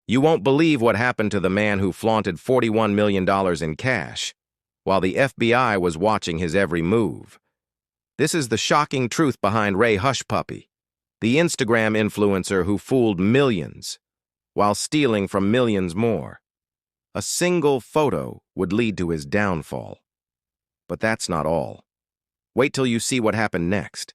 You won't believe what happened to the man who flaunted $41 million in cash, while the FBI was watching his every move. This is the shocking truth behind Ray Hushpuppi, the Instagram influencer who fooled millions while stealing from millions more. A single photo would lead to his downfall. But that's not all. Wait till you see what happened next.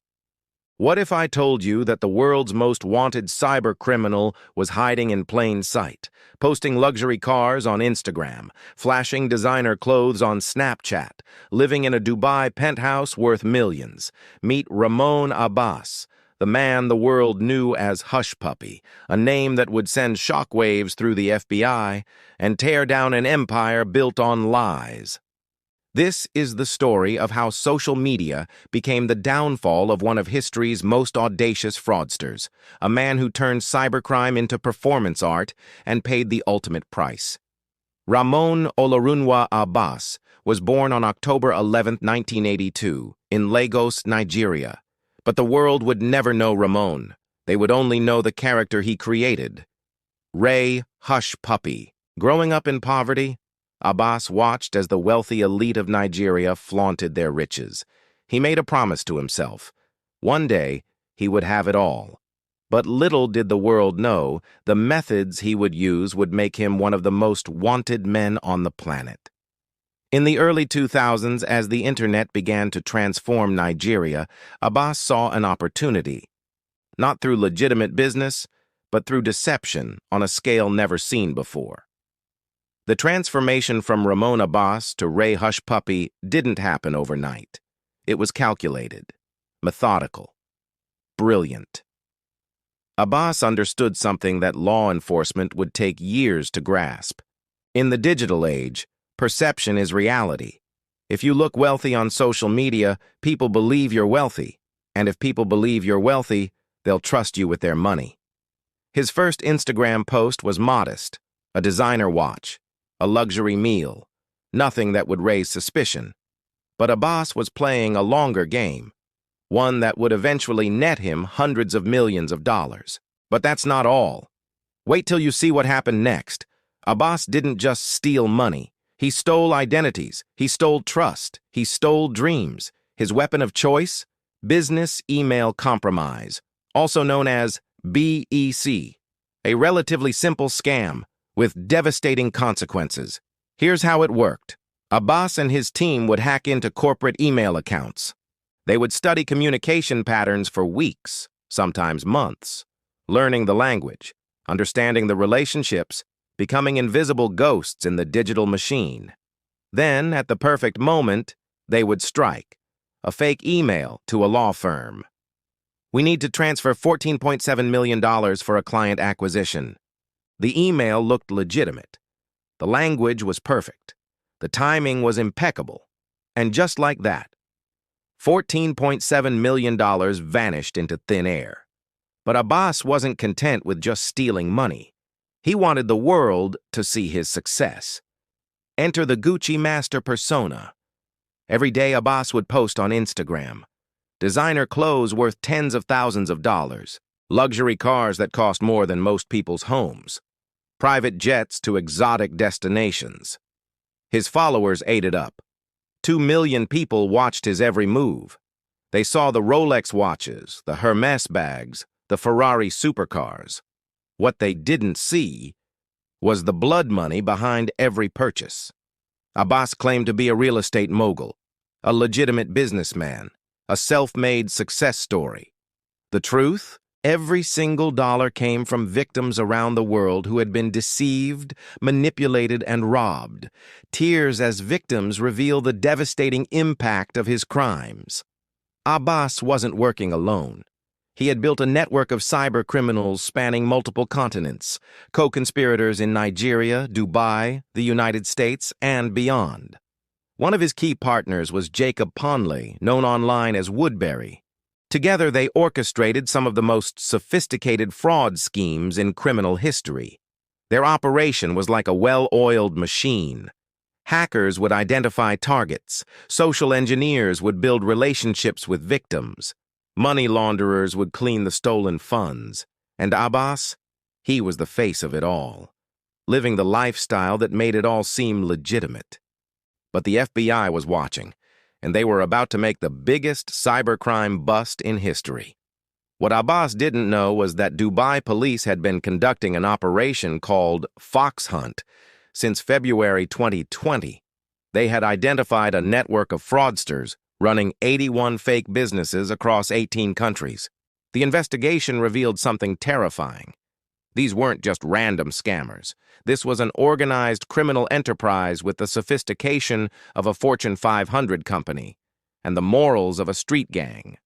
What if I told you that the world's most wanted cybercriminal was hiding in plain sight, posting luxury cars on Instagram, flashing designer clothes on Snapchat, living in a Dubai penthouse worth millions? Meet Ramon Abbas, the man the world knew as Hushpuppi, a name that would send shockwaves through the FBI and tear down an empire built on lies. This is the story of how social media became the downfall of one of history's most audacious fraudsters, a man who turned cybercrime into performance art and paid the ultimate price. Ramon Abbas was born on October 11, 1982, in Lagos, Nigeria. But the world would never know Ramon. They would only know the character he created. Ray Hushpuppi. Growing up in poverty, Abbas watched as the wealthy elite of Nigeria flaunted their riches. He made a promise to himself. One day, he would have it all. But little did the world know, the methods he would use would make him one of the most wanted men on the planet. In the early 2000s, as the internet began to transform Nigeria, Abbas saw an opportunity. Not through legitimate business, but through deception on a scale never seen before. The transformation from Ramon Abbas to Ray Hushpuppi didn't happen overnight. It was calculated, methodical, brilliant. Abbas understood something that law enforcement would take years to grasp. In the digital age, perception is reality. If you look wealthy on social media, people believe you're wealthy. And if people believe you're wealthy, they'll trust you with their money. His first Instagram post was modest, a designer watch, a luxury meal, nothing that would raise suspicion. But Abbas was playing a longer game, one that would eventually net him hundreds of millions of dollars. But that's not all. Wait till you see what happened next. Abbas didn't just steal money. He stole identities. He stole trust. He stole dreams. His weapon of choice? Business email compromise, also known as BEC, a relatively simple scam with devastating consequences. Here's how it worked. Abbas and his team would hack into corporate email accounts. They would study communication patterns for weeks, sometimes months, learning the language, understanding the relationships, becoming invisible ghosts in the digital machine. Then, at the perfect moment, they would strike. A fake email to a law firm. We need to transfer $14.7 million for a client acquisition. The email looked legitimate. The language was perfect. The timing was impeccable. And just like that, $14.7 million vanished into thin air. But Abbas wasn't content with just stealing money. He wanted the world to see his success. Enter the Gucci master persona. Every day Abbas would post on Instagram. Designer clothes worth tens of thousands of dollars. Luxury cars that cost more than most people's homes. Private jets to exotic destinations. His followers ate it up. 2 million people watched his every move. They saw the Rolex watches, the Hermes bags, the Ferrari supercars. What they didn't see was the blood money behind every purchase. Abbas claimed to be a real estate mogul, a legitimate businessman, a self-made success story. The truth? Every single dollar came from victims around the world who had been deceived, manipulated, and robbed. Tears as victims reveal the devastating impact of his crimes. Abbas wasn't working alone. He had built a network of cybercriminals spanning multiple continents, co-conspirators in Nigeria, Dubai, the United States, and beyond. One of his key partners was Jacob Ponley, known online as Woodbury. Together, they orchestrated some of the most sophisticated fraud schemes in criminal history. Their operation was like a well-oiled machine. Hackers would identify targets, social engineers would build relationships with victims, money launderers would clean the stolen funds, and Abbas, he was the face of it all. living the lifestyle that made it all seem legitimate. But the FBI was watching, and they were about to make the biggest cybercrime bust in history. What Abbas didn't know was that Dubai police had been conducting an operation called Fox Hunt since February 2020. They had identified a network of fraudsters running 81 fake businesses across 18 countries. The investigation revealed something terrifying. These weren't just random scammers. This was an organized criminal enterprise with the sophistication of a Fortune 500 company and the morals of a street gang.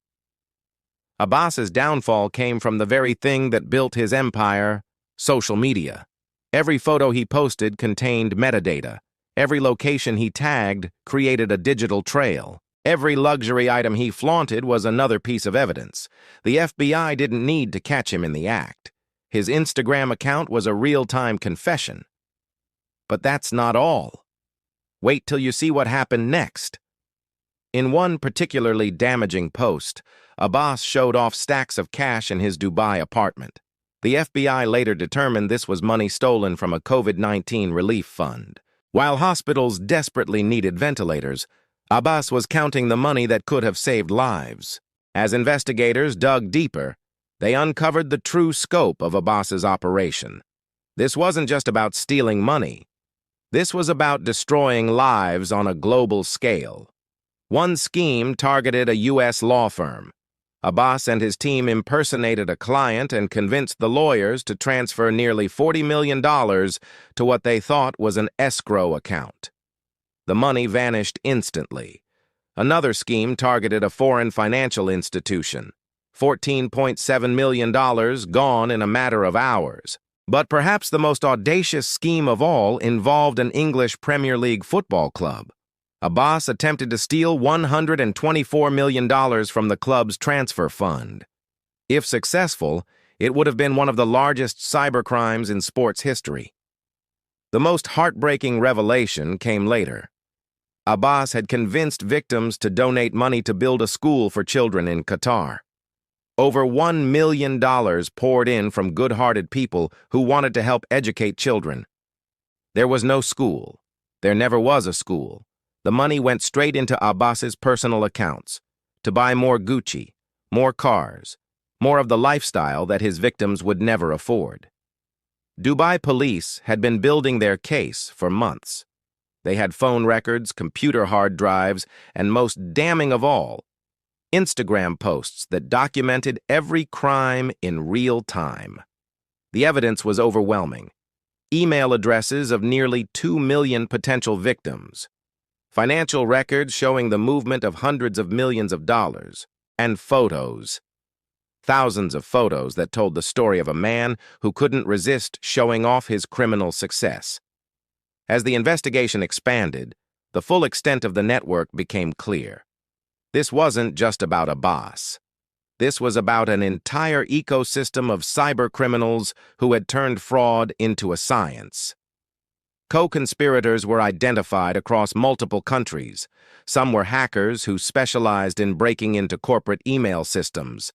Abbas's downfall came from the very thing that built his empire, social media. Every photo he posted contained metadata. Every location he tagged created a digital trail. Every luxury item he flaunted was another piece of evidence. The FBI didn't need to catch him in the act. His Instagram account was a real-time confession. But that's not all. Wait till you see what happened next. In one particularly damaging post, Abbas showed off stacks of cash in his Dubai apartment. The FBI later determined this was money stolen from a COVID-19 relief fund. While hospitals desperately needed ventilators, Abbas was counting the money that could have saved lives. As investigators dug deeper, they uncovered the true scope of Abbas's operation. This wasn't just about stealing money. This was about destroying lives on a global scale. One scheme targeted a U.S. law firm. Abbas and his team impersonated a client and convinced the lawyers to transfer nearly $40 million to what they thought was an escrow account. The money vanished instantly. Another scheme targeted a foreign financial institution. $14.7 million gone in a matter of hours. But perhaps the most audacious scheme of all involved an English Premier League football club. Abbas attempted to steal $124 million from the club's transfer fund. If successful, it would have been one of the largest cybercrimes in sports history. The most heartbreaking revelation came later. Abbas had convinced victims to donate money to build a school for children in Qatar. Over $1 million poured in from good-hearted people who wanted to help educate children. There was no school. There never was a school. The money went straight into Abbas's personal accounts to buy more Gucci, more cars, more of the lifestyle that his victims would never afford. Dubai police had been building their case for months. They had phone records, computer hard drives, and most damning of all, Instagram posts that documented every crime in real time. The evidence was overwhelming. Email addresses of nearly 2 million potential victims. Financial records showing the movement of hundreds of millions of dollars, and photos. Thousands of photos that told the story of a man who couldn't resist showing off his criminal success. As the investigation expanded, the full extent of the network became clear. This wasn't just about Abbas. This was about an entire ecosystem of cybercriminals who had turned fraud into a science. Co-conspirators were identified across multiple countries. Some were hackers who specialized in breaking into corporate email systems.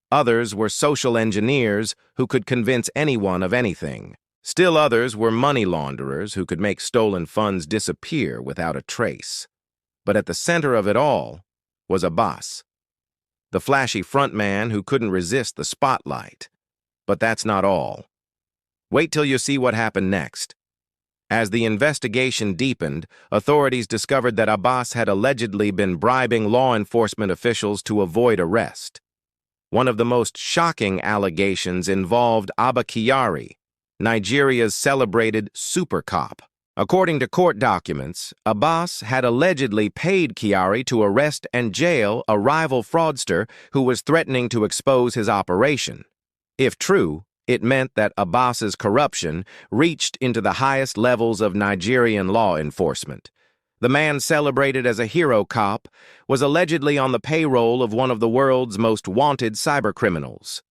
Others were social engineers who could convince anyone of anything. Still others were money launderers who could make stolen funds disappear without a trace. But at the center of it all was Abbas, the flashy frontman who couldn't resist the spotlight. But that's not all. Wait till you see what happened next. As the investigation deepened, authorities discovered that Abbas had allegedly been bribing law enforcement officials to avoid arrest. One of the most shocking allegations involved Abba Kyari, Nigeria's celebrated super cop. According to court documents, Abbas had allegedly paid Kyari to arrest and jail a rival fraudster who was threatening to expose his operation. If true, it meant that Abbas's corruption reached into the highest levels of Nigerian law enforcement. The man celebrated as a hero cop was allegedly on the payroll of one of the world's most wanted cybercriminals.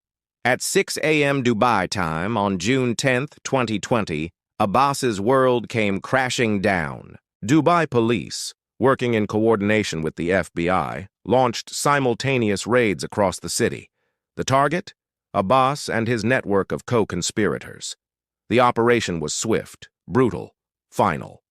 At 6 a.m. Dubai time on June 10, 2020, Abbas's world came crashing down. Dubai police, working in coordination with the FBI, launched simultaneous raids across the city. The target? Abbas and his network of co-conspirators. The operation was swift, brutal, final.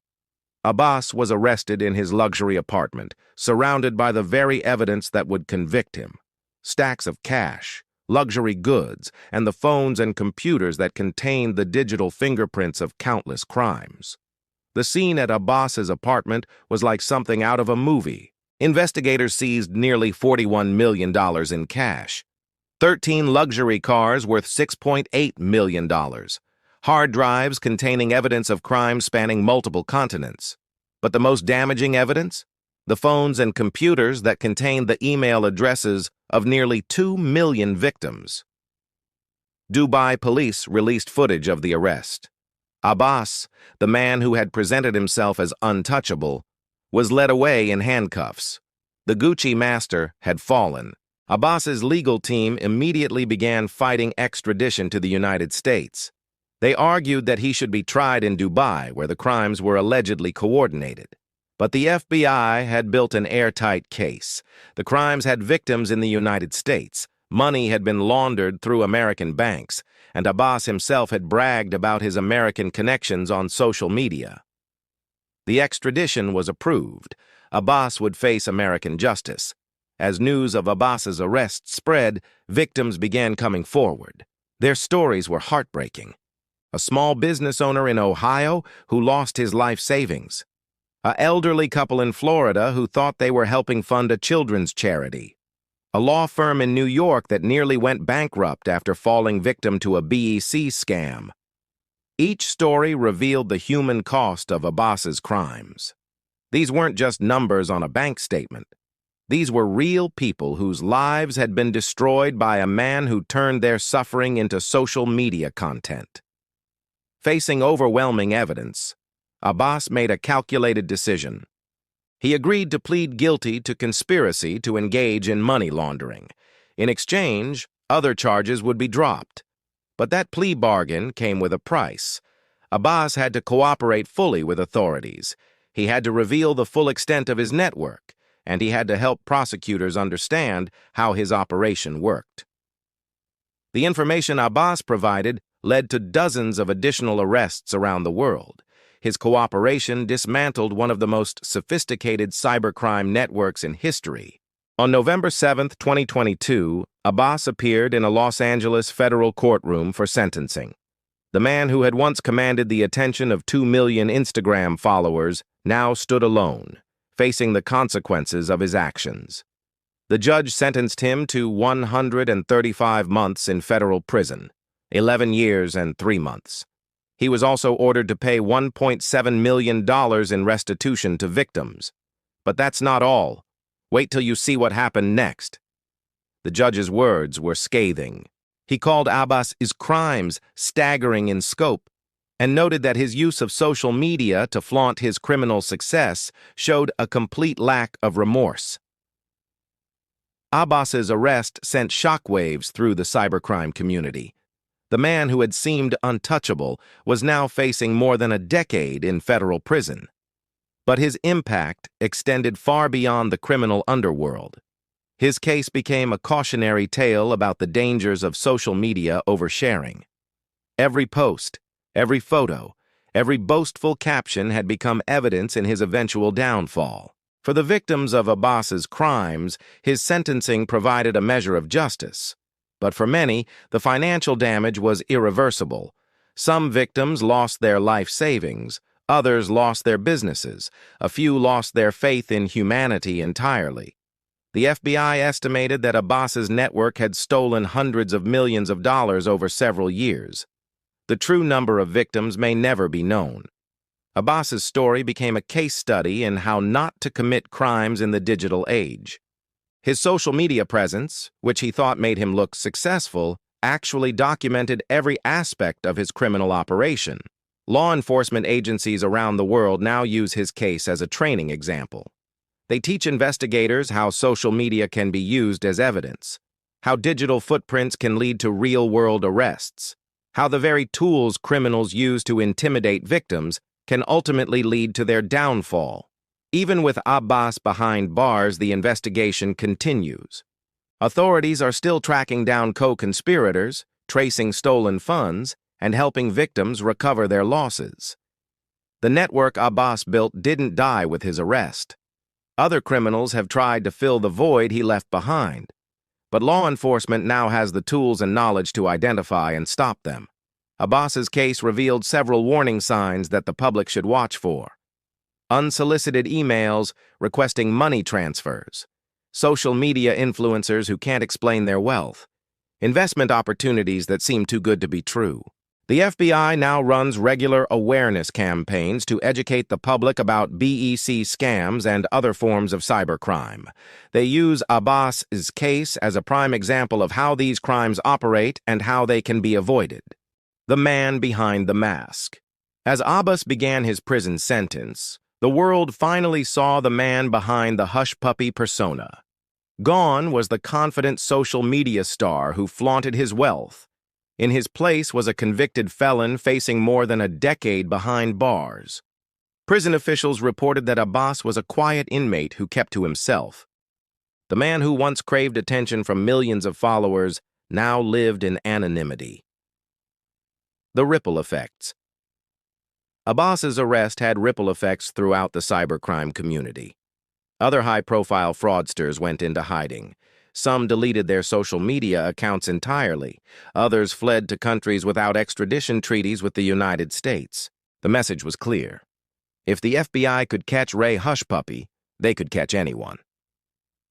Abbas was arrested in his luxury apartment, surrounded by the very evidence that would convict him. Stacks of cash, luxury goods, and the phones and computers that contained the digital fingerprints of countless crimes. The scene at Abbas's apartment was like something out of a movie. Investigators seized nearly $41 million in cash, 13 luxury cars worth $6.8 million, hard drives containing evidence of crimes spanning multiple continents. But the most damaging evidence? The phones and computers that contained the email addresses of nearly 2 million victims. Dubai police released footage of the arrest. Abbas, the man who had presented himself as untouchable, was led away in handcuffs. The Gucci master had fallen. Abbas's legal team immediately began fighting extradition to the United States. They argued that he should be tried in Dubai, where the crimes were allegedly coordinated. But the FBI had built an airtight case. The crimes had victims in the United States. Money had been laundered through American banks, and Abbas himself had bragged about his American connections on social media. The extradition was approved. Abbas would face American justice. As news of Abbas's arrest spread, victims began coming forward. Their stories were heartbreaking. A small business owner in Ohio who lost his life savings. An elderly couple in Florida who thought they were helping fund a children's charity. A law firm in New York that nearly went bankrupt after falling victim to a BEC scam. Each story revealed the human cost of Abbas's crimes. These weren't just numbers on a bank statement. These were real people whose lives had been destroyed by a man who turned their suffering into social media content. Facing overwhelming evidence, Abbas made a calculated decision. He agreed to plead guilty to conspiracy to engage in money laundering. In exchange, other charges would be dropped. But that plea bargain came with a price. Abbas had to cooperate fully with authorities. He had to reveal the full extent of his network, and he had to help prosecutors understand how his operation worked. The information Abbas provided led to dozens of additional arrests around the world. His cooperation dismantled one of the most sophisticated cybercrime networks in history. On November 7, 2022, Abbas appeared in a Los Angeles federal courtroom for sentencing. The man who had once commanded the attention of 2 million Instagram followers now stood alone, facing the consequences of his actions. The judge sentenced him to 135 months in federal prison, 11 years and 3 months. He was also ordered to pay $1.7 million in restitution to victims. But that's not all. Wait till you see what happened next. The judge's words were scathing. He called Abbas's crimes staggering in scope and noted that his use of social media to flaunt his criminal success showed a complete lack of remorse. Abbas's arrest sent shockwaves through the cybercrime community. The man who had seemed untouchable was now facing more than a decade in federal prison. But his impact extended far beyond the criminal underworld. His case became a cautionary tale about the dangers of social media oversharing. Every post, every photo, every boastful caption had become evidence in his eventual downfall. For the victims of Abbas's crimes, his sentencing provided a measure of justice. But for many, the financial damage was irreversible. Some victims lost their life savings, others lost their businesses, a few lost their faith in humanity entirely. The FBI estimated that Abbas's network had stolen hundreds of millions of dollars over several years. The true number of victims may never be known. Abbas's story became a case study in how not to commit crimes in the digital age. His social media presence, which he thought made him look successful, actually documented every aspect of his criminal operation. Law enforcement agencies around the world now use his case as a training example. They teach investigators how social media can be used as evidence, how digital footprints can lead to real-world arrests, how the very tools criminals use to intimidate victims can ultimately lead to their downfall. Even with Abbas behind bars, the investigation continues. Authorities are still tracking down co-conspirators, tracing stolen funds, and helping victims recover their losses. The network Abbas built didn't die with his arrest. Other criminals have tried to fill the void he left behind, but law enforcement now has the tools and knowledge to identify and stop them. Abbas's case revealed several warning signs that the public should watch for. Unsolicited emails requesting money transfers, social media influencers who can't explain their wealth, investment opportunities that seem too good to be true. The FBI now runs regular awareness campaigns to educate the public about BEC scams and other forms of cybercrime. They use Abbas's case as a prime example of how these crimes operate and how they can be avoided. The man behind the mask. As Abbas began his prison sentence, the world finally saw the man behind the Hushpuppi persona. Gone was the confident social media star who flaunted his wealth. In his place was a convicted felon facing more than a decade behind bars. Prison officials reported that Abbas was a quiet inmate who kept to himself. The man who once craved attention from millions of followers now lived in anonymity. The ripple effects. Abbas's arrest had ripple effects throughout the cybercrime community. Other high-profile fraudsters went into hiding. Some deleted their social media accounts entirely. Others fled to countries without extradition treaties with the United States. The message was clear. If the FBI could catch Ray Hushpuppi, they could catch anyone.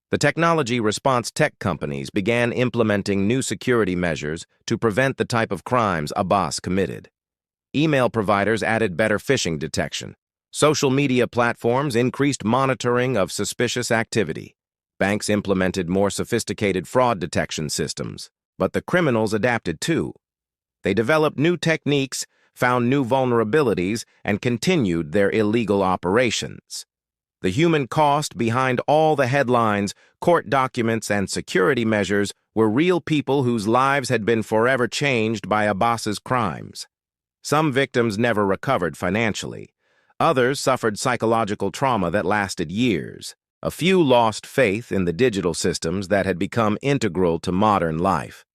The technology response tech companies began implementing new security measures to prevent the type of crimes Abbas committed. Email providers added better phishing detection. Social media platforms increased monitoring of suspicious activity. Banks implemented more sophisticated fraud detection systems, but the criminals adapted too. They developed new techniques, found new vulnerabilities, and continued their illegal operations. The human cost behind all the headlines, court documents, and security measures were real people whose lives had been forever changed by Abbas's crimes. Some victims never recovered financially. Others suffered psychological trauma that lasted years. A few lost faith in the digital systems that had become integral to modern life.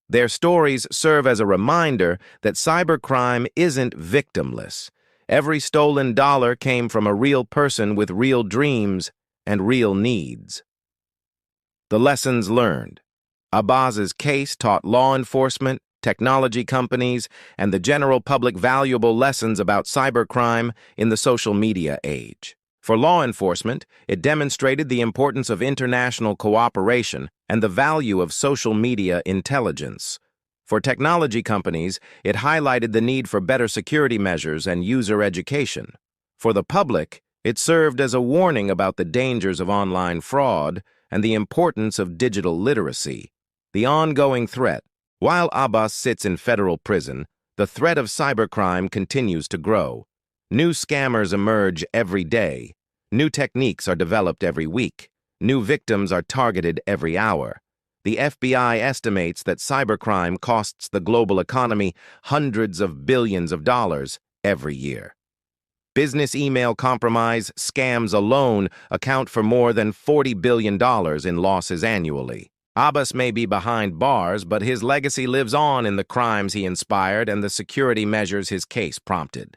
Their stories serve as a reminder that cybercrime isn't victimless. Every stolen dollar came from a real person with real dreams and real needs. The lessons learned. Abbas's case taught law enforcement, technology companies, and the general public valuable lessons about cybercrime in the social media age. For law enforcement, it demonstrated the importance of international cooperation and the value of social media intelligence. For technology companies, it highlighted the need for better security measures and user education. For the public, it served as a warning about the dangers of online fraud and the importance of digital literacy. The ongoing threat. While Abbas sits in federal prison, the threat of cybercrime continues to grow. New scammers emerge every day. New techniques are developed every week. New victims are targeted every hour. The FBI estimates that cybercrime costs the global economy hundreds of billions of dollars every year. Business email compromise scams alone account for more than $40 billion in losses annually. Abbas may be behind bars, but his legacy lives on in the crimes he inspired and the security measures his case prompted.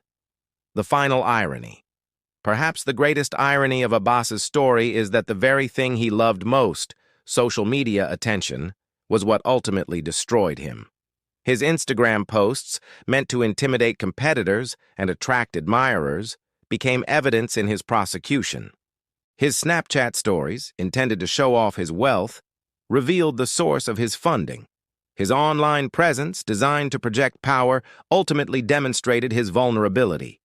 The final irony. Perhaps the greatest irony of Abbas's story is that the very thing he loved most, social media attention, was what ultimately destroyed him. His Instagram posts, meant to intimidate competitors and attract admirers, became evidence in his prosecution. His Snapchat stories, intended to show off his wealth, revealed the source of his funding. His online presence, designed to project power, ultimately demonstrated his vulnerability.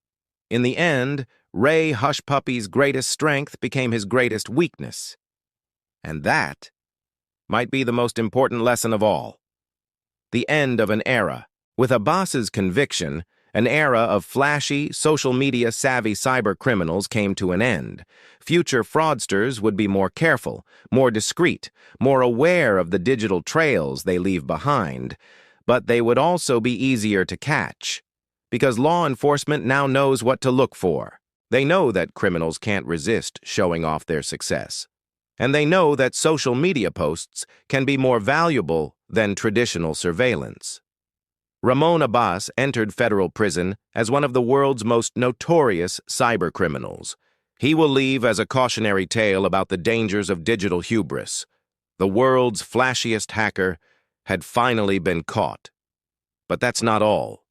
In the end, Ray Hushpuppi's greatest strength became his greatest weakness. And that might be the most important lesson of all. The end of an era. With Abbas's conviction, an era of flashy, social media-savvy cybercriminals came to an end. Future fraudsters would be more careful, more discreet, more aware of the digital trails they leave behind. But they would also be easier to catch, because law enforcement now knows what to look for. They know that criminals can't resist showing off their success. And they know that social media posts can be more valuable than traditional surveillance. Ramon Abbas entered federal prison as one of the world's most notorious cybercriminals. He will leave as a cautionary tale about the dangers of digital hubris. The world's flashiest hacker had finally been caught. But that's not all.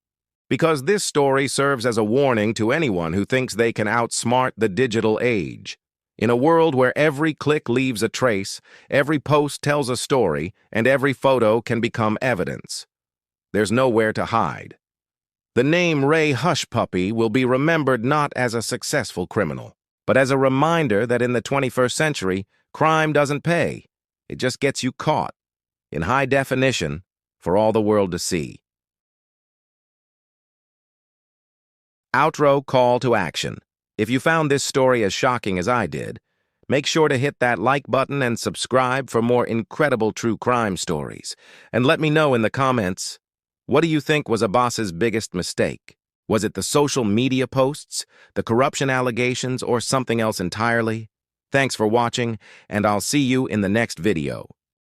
Because this story serves as a warning to anyone who thinks they can outsmart the digital age. In a world where every click leaves a trace, every post tells a story, and every photo can become evidence, there's nowhere to hide. The name Ray Hushpuppi will be remembered not as a successful criminal, but as a reminder that in the 21st century, crime doesn't pay. It just gets you caught, in high definition, for all the world to see. Outro call to action. If you found this story as shocking as I did, make sure to hit that like button and subscribe for more incredible true crime stories. And let me know in the comments, what do you think was Abbas's biggest mistake? Was it the social media posts, the corruption allegations, or something else entirely? Thanks for watching, and I'll see you in the next video.